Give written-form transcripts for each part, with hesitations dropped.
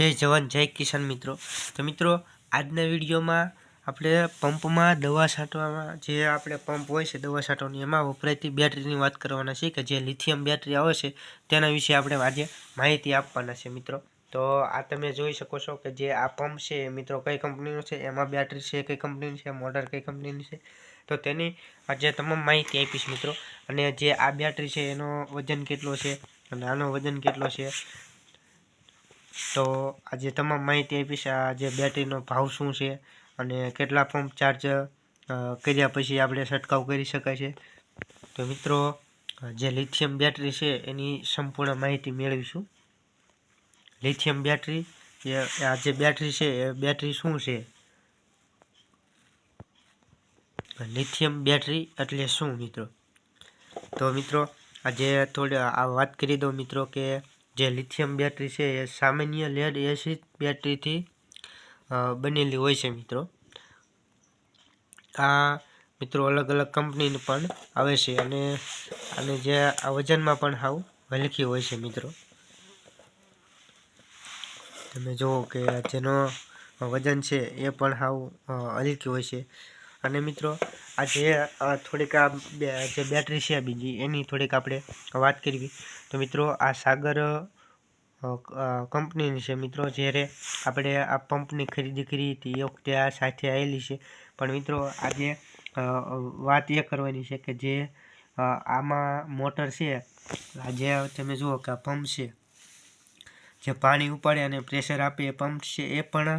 જય જવાન જય કિસાન મિત્રો। તો મિત્રો આજના વિડીયોમાં આપણે પંપમાં દવા છાંટવામાં જે આપણે પંપ હોય છે દવા છાંટવાની એમાં વપરાતી બેટરીની વાત કરવાના છે કે જે લિથિયમ બેટરી આવે છે તેના વિશે આપણે આજે માહિતી આપવાના છે મિત્રો। તો આ તમે જોઈ શકો છો કે જે આ પંપ છે મિત્રો કઈ કંપનીનો છે, એમાં બેટરી છે કઈ કંપનીની છે, મોટર કઈ કંપનીની છે, તો તેની આજે તમામ માહિતી આપીશ મિત્રો। અને જે આ બેટરી છે એનો વજન કેટલો છે અને આનો વજન કેટલો છે, તો આજે તમામ માહિતી આપીશ। આ જે બેટરીનો ભાવ શું છે અને કેટલા પંપ ચાર્જ કર્યા પછી આપણે છંટકાવ કરી શકાય છે। તો મિત્રો જે લિથિયમ બેટરી છે એની સંપૂર્ણ માહિતી મેળવીશું। લિથિયમ બેટરી આ જે બેટરી છે એ બેટરી શું છે, લિથિયમ બેટરી એટલે શું મિત્રો? તો મિત્રો આજે થોડી આ વાત કરી દો મિત્રો કે જે લિથિયમ બેટરી છે એ સામાન્ય લેડ એસિડ બેટરીથી બનેલી હોય છે મિત્રો। આ મિત્રો અલગ અલગ કંપનીની પણ આવે છે અને જે આ વજનમાં પણ હાવ હલકી હોય છે મિત્રો। તમે જુઓ કે જેનો વજન છે એ પણ હાવ હલકી હોય છે। અને મિત્રો આ જે થોડીક જે બેટરી છે બીજી એની થોડીક આપણે વાત કરવી તો મિત્રો આ સાગર કંપનીની છે મિત્રો। જ્યારે આપણે આ પંપની ખરીદી કરી હતી એ વખતે આ સાથે આવેલી છે, પણ મિત્રો આજે વાત એ કરવાની છે કે જે આમાં મોટર છે, જે તમે જુઓ કે આ પંપ છે જે પાણી ઉપાડે અને પ્રેશર આપે એ પંપ છે એ પણ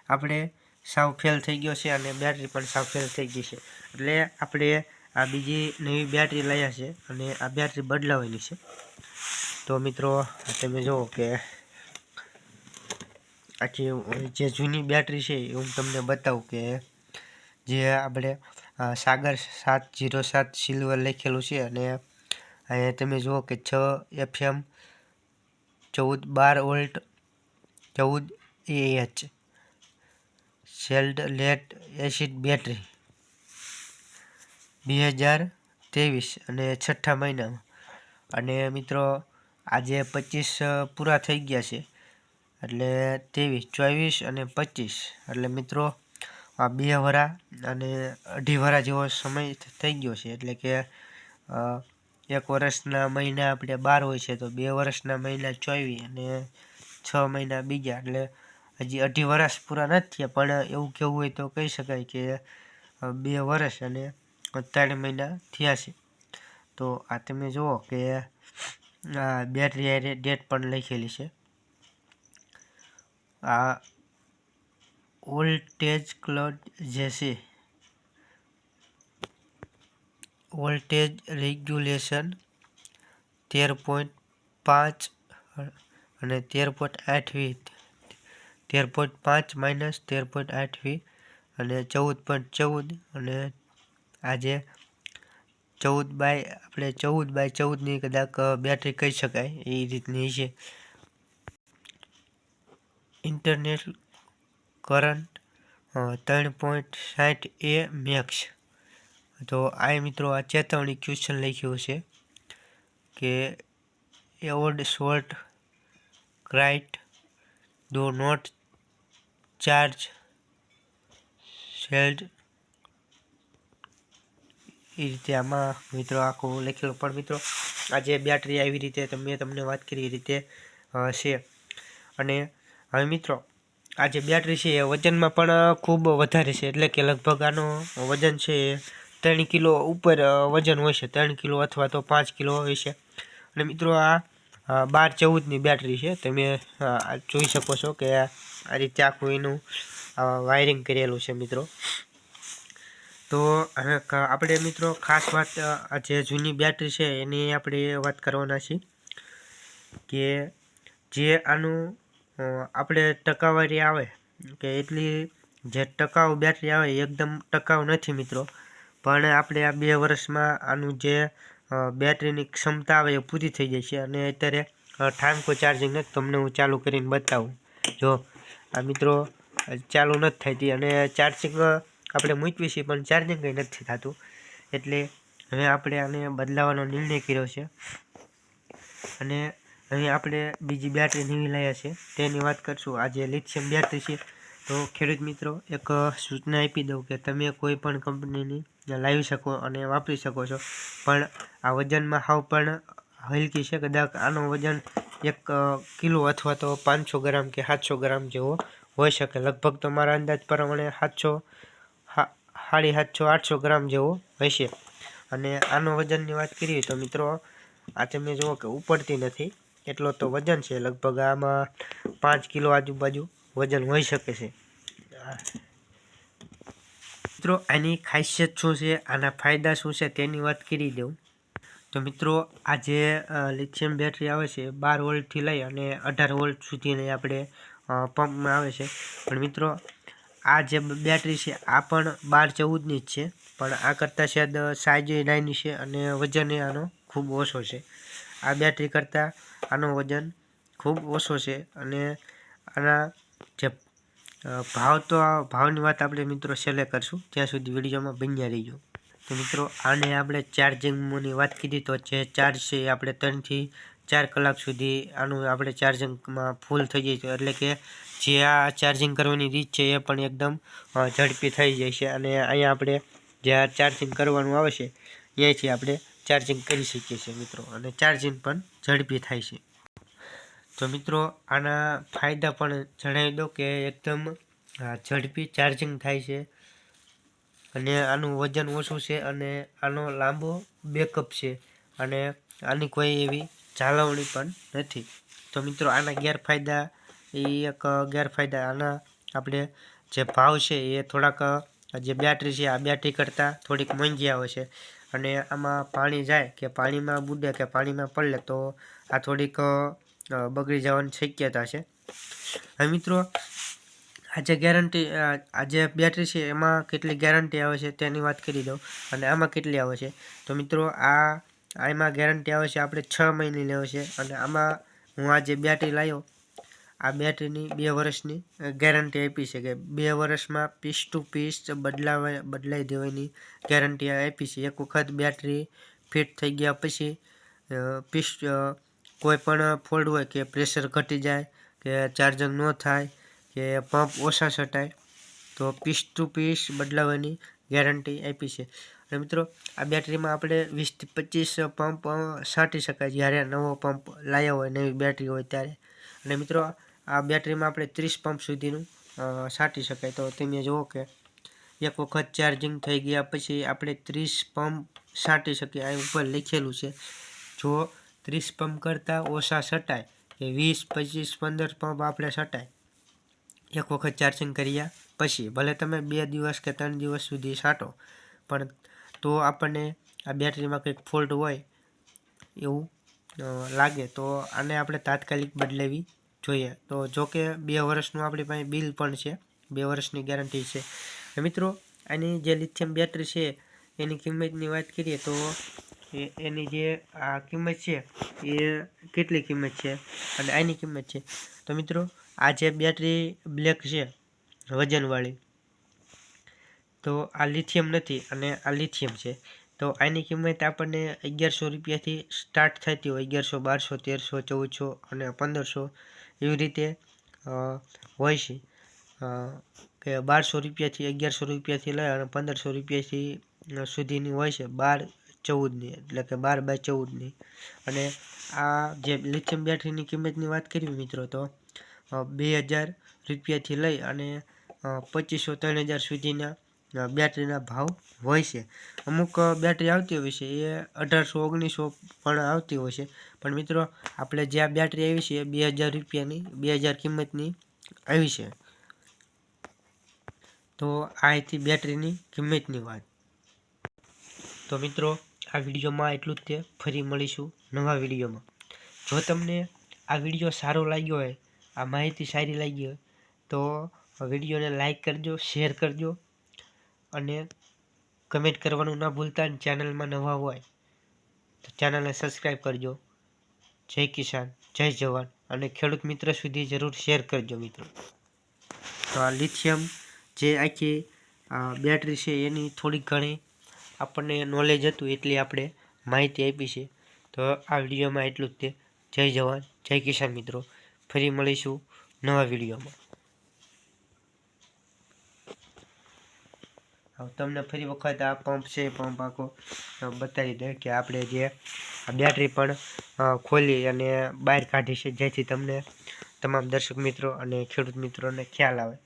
આપણે સાવ ફેલ થઈ ગયો છે અને બેટરી પણ સાવ ફેલ થઈ ગઈ છે। એટલે આપણે આ બીજી નવી બેટરી લાવ્યા છે અને આ બેટરી બદલાવાની છે। તો મિત્રો તમે જુઓ કે આખી જે જૂની બેટરી છે એ હું તમને બતાવું કે જે આપણે સાગર 707 સિલ્વર લખેલું છે અને અહીંયા તમે જુઓ કે 6 FM 14-12 volt 14 Ah sealed lead acid battery 2023 અને 6ઠા મહિનામાં। અને મિત્રો આજે 25 પૂરા થઈ ગયા છે એટલે 23, 24 અને 25 એટલે મિત્રો આ 2 વર્ષ અને 2.5 વર્ષ જેવો સમય થઈ ગયો છે। એટલે કે 1 વર્ષના મહિના આપણે 12 હોય છે તો 2 વર્ષના મહિના 24 અને 6 મહિના બીજા, એટલે હજી 2.5 વર્ષ પૂરા નથી થયા, પણ એવું કેવું હોય તો કહી શકાય કે 2 વર્ષ અને 3 મહિના થયા છે। તો આ તમે જુઓ કે આ બેટરી હારે ડેટ પણ લખેલી છે। આ વોલ્ટેજ ક્લોડ જે છે વોલ્ટેજ રેગ્યુલેશન 13.5 અને 13.8V 13.5 માઇનસ 13.8V અને 14.14 અને આજે 14/14ની કદાચ બેટરી કહી શકાય એ રીતની છે। Internet current 3.60 A max. તો આ મિત્રો આ ચેતવણી ક્વેશ્ચન લખ્યું છે કે avoid short circuit do not charge sealed એ રીતે આમાં મિત્રો આખું લખેલું। પણ મિત્રો આ જે બેટરી આવી રીતે મેં તમને વાત કરી એ રીતે છે। અને હવે મિત્રો આ જે બેટરી છે એ વજનમાં પણ ખૂબ વધારે છે, એટલે કે લગભગ આનો વજન છે 3 કિલો ઉપર વજન હોય છે, 3 કિલો અથવા તો 5 કિલો હોય છે। અને મિત્રો આ 12-14ની બેટરી છે, તમે જોઈ શકો છો કે આ રીતે આખું એનું વાયરિંગ કરેલું છે મિત્રો। તો આપણે મિત્રો ખાસ વાત આ જે જૂની બેટરી છે એની આપણે વાત કરવાના છીએ કે જે આનું આપણે ટકાવારી આવે કે એટલી જે ટકાઉ બેટરી આવે એકદમ ટકાઉ નથી મિત્રો, પણ આપણે આ 2 વર્ષમાં આનું જે બેટરીની ક્ષમતા આવે એ પૂરી થઈ જાય છે। અને અત્યારે ઠામકો ચાર્જિંગ નથી, તમને હું ચાલુ કરીને બતાવું। જો આ મિત્રો ચાલુ નથી થતી અને ચાર્જિંગ આપણે મૂકવી છીએ પણ ચાર્જિંગ કંઈ નથી થતું, એટલે હવે આપણે આને બદલાવાનો નિર્ણય કર્યો છે। અને અહીં આપણે બીજી બેટરી નવી લાવ્યા છે તેની વાત કરશું. આ જે લિથિયમ બેટરી છે, તો ખેડૂત મિત્રો એક સૂચના આપી દઉં કે તમે કોઈ પણ કંપનીની લાવી શકો અને વાપરી શકો છો, પણ આ વજનમાં હાવ પણ હલકી છે. કદાચ આનો વજન 1 કિલો અથવા તો 500 ગ્રામ કે 700 ગ્રામ જેવો હોઈ શકે. લગભગ તો મારા અંદાજ પ્રમાણે 750-800 ગ્રામ જેવો હશે. અને આનો વજનની વાત કરીએ તો મિત્રો આ તમે જુઓ કે ઉપડતી નથી, એટલો તો વજન છે. લગભગ આમાં 5 કિલો આજુબાજુ વજન હોઈ શકે છે. મિત્રો આની ખાસિયત શું છે, આના ફાયદા શું છે તેની વાત કરી દઉં. તો મિત્રો આ જે લિથિયમ બેટરી આવે છે 12 વોલ્ટથી લઈ અને 18 વોલ્ટ સુધીની આપણે પંપમાં આવે છે. પણ મિત્રો આ જે બેટરી છે આ પણ 12-14ની જ છે, પણ આ કરતાં શાયદ સાઈઝ નાની છે અને વજન આનો ખૂબ ઓછો છે. આ બેટરી કરતાં આનો વજન ખૂબ ઓછો છે. અને આના જે ભાવની વાત આપણે મિત્રો છેલ્લે કરશું, ત્યાં સુધી વિડીયોમાં બન્યા રહીજો. તો મિત્રો આને આપણે ચાર્જિંગની વાત કરી તો જે ચાર્જ છે એ આપણે 3 થી 4 કલાક સુધી આનું આપણે ચાર્જિંગમાં ફૂલ થઈ જાય છે. એટલે કે જે આ ચાર્જિંગ કરવાની રીત છે એ પણ એકદમ ઝડપી થઈ જાય છે. અને અહીંયા આપણે જ્યાં ચાર્જિંગ કરવાનું આવે છે ત્યાંથી આપણે ચાર્જિંગ કરી શકીએ છીએ મિત્રો, અને ચાર્જિંગ પણ ઝડપી થાય છે. તો મિત્રો આના ફાયદા પણ જણાવી દો કે એકદમ ઝડપી ચાર્જિંગ થાય છે, અને આનું વજન ઓછું છે, અને આનો લાંબો બેકઅપ છે, અને આની કોઈ એવી જાળવણી પણ નથી. તો મિત્રો આના ગેરફાયદા આના આપણે જે ભાવ છે એ થોડાક જે બેટરી છે આ બેટરી કરતાં થોડીક મોંઘી આવે છે. અને આમાં પાણી જાય કે પાણીમાં બુડે કે પાણીમાં પડે તો આ થોડીક બગડી જવાની શક્યતા છે. હવે મિત્રો આ જે બેટરી છે એમાં કેટલી ગેરંટી આવે છે તેની વાત કરી દઉં, અને આમાં કેટલી આવે છે. તો મિત્રો આમાં ગેરંટી આવે છે આપણે 6 મહિનાની આવે છે. અને આમાં હું આ જે બેટરી લાવ્યો, આ બેટરીની 2 વર્ષની ગેરંટી આપી છે, કે 2 વર્ષમાં પીસ ટુ પીસ બદલાઈ દેવાની ગેરંટી આપી છે. એક વખત બેટરી ફિટ થઈ ગયા પછી કોઈ પણ ફોલ્ટ હોય કે પ્રેશર ઘટી જાય કે ચાર્જિંગ ન થાય કે પંપ ઓછા છટાય તો પીસ ટુ પીસ બદલાવાની ગેરંટી આપી છે. અને મિત્રો આ બેટરીમાં આપણે 20 થી 25 પંપ છાંટી શકાય જ્યારે નવો પંપ લાવ્યા હોય, નવી બેટરી હોય ત્યારે. અને મિત્રો આ બેટરીમાં આપણે 30 પંપ સુધીનું છાંટી શકાય. તો તમે જુઓ કે એક વખત ચાર્જિંગ થઈ ગયા પછી આપણે 30 પંપ છાંટી શકીએ. આ ઉપર લખેલું છે, જો 30 પંપ કરતાં ઓછા છટાય કે 20, 25, 15 પંપ આપણે છટાય એક વખત ચાર્જિંગ કર્યા પછી, ભલે તમે 2 દિવસ કે 3 દિવસ સુધી છાંટો, પણ તો આપણને આ બેટરીમાં કંઈક ફોલ્ટ હોય એવું લાગે તો આને આપણે તાત્કાલિક બદલાવી જોઈએ. તો જો કે 2 વર્ષનું આપણી પાસે બિલ પણ છે, 2 વર્ષની ગેરંટી છે. મિત્રો આની જે લિથિયમ બેટરી છે એની કિંમતની વાત કરીએ તો એની જે આ કિંમત છે એ કેટલી કિંમત છે અને આની કિંમત છે. તો મિત્રો આ જે બેટરી બ્લેક છે વજનવાળી, તો આ લિથિયમ નથી અને આ લિથિયમ છે. તો આની કિંમત આપણને 1100 રૂપિયાથી સ્ટાર્ટ થતી હોય, 1100, 1200, 1300, 1400 અને 1500 એવી રીતે હોય છે. કે 1200 રૂપિયાથી 1100 રૂપિયાથી લઈ અને 1500 રૂપિયાથી સુધીની હોય છે, 12-14ની, એટલે કે 12x14ની. અને આ જે લિથિયમ બેટરીની કિંમતની વાત કરીએ મિત્રો તો 2000 રૂપિયાથી લઈ અને 2500-3000 સુધીના બેટરીના ભાવ હોય છે. અમુક બેટરી આવતી હોય છે એ 1800-1900 પણ આવતી હોય છે. પણ મિત્રો આપણે જે આ બેટરી આવી છે એ 2000 રૂપિયાની, 2000 કિંમતની આવી છે. તો આ હતી બેટરીની કિંમતની વાત. તો મિત્રો આ વિડીયોમાં એટલું જ તે. ફરી મળીશું નવા વિડીયોમાં. જો તમને આ વિડીયો સારો લાગ્યો હોય, આ માહિતી સારી લાગી હોય તો વિડીયોને લાઈક કરજો, શેર કરજો અને કમેન્ટ કરવાનું ના ભૂલતા. અને ચેનલમાં નવા હોય તો ચેનલને સબસ્ક્રાઈબ કરજો. જય કિસાન, જય જવાન, અને ખેડૂત મિત્ર સુધી જરૂર શેર કરજો મિત્રો. તો આ લિથિયમ જે આખી બેટરી છે એની થોડીક ઘણી આપણને નોલેજ હતું એટલી આપણે માહિતી આપી છે. તો આ વિડીયોમાં એટલું જ તે. જય જવાન, જય કિસાન મિત્રો, ફરી મળીશું નવા વિડીયોમાં. હવે તમને ફરી વખત આ પંપ છે, પંપ આખો બતાવી દે કે આપણે જે આ બેટરી પણ ખોલી અને બહાર કાઢી છે, જેથી તમને તમામ દર્શક મિત્રો અને ખેડૂત મિત્રોને ખ્યાલ આવે.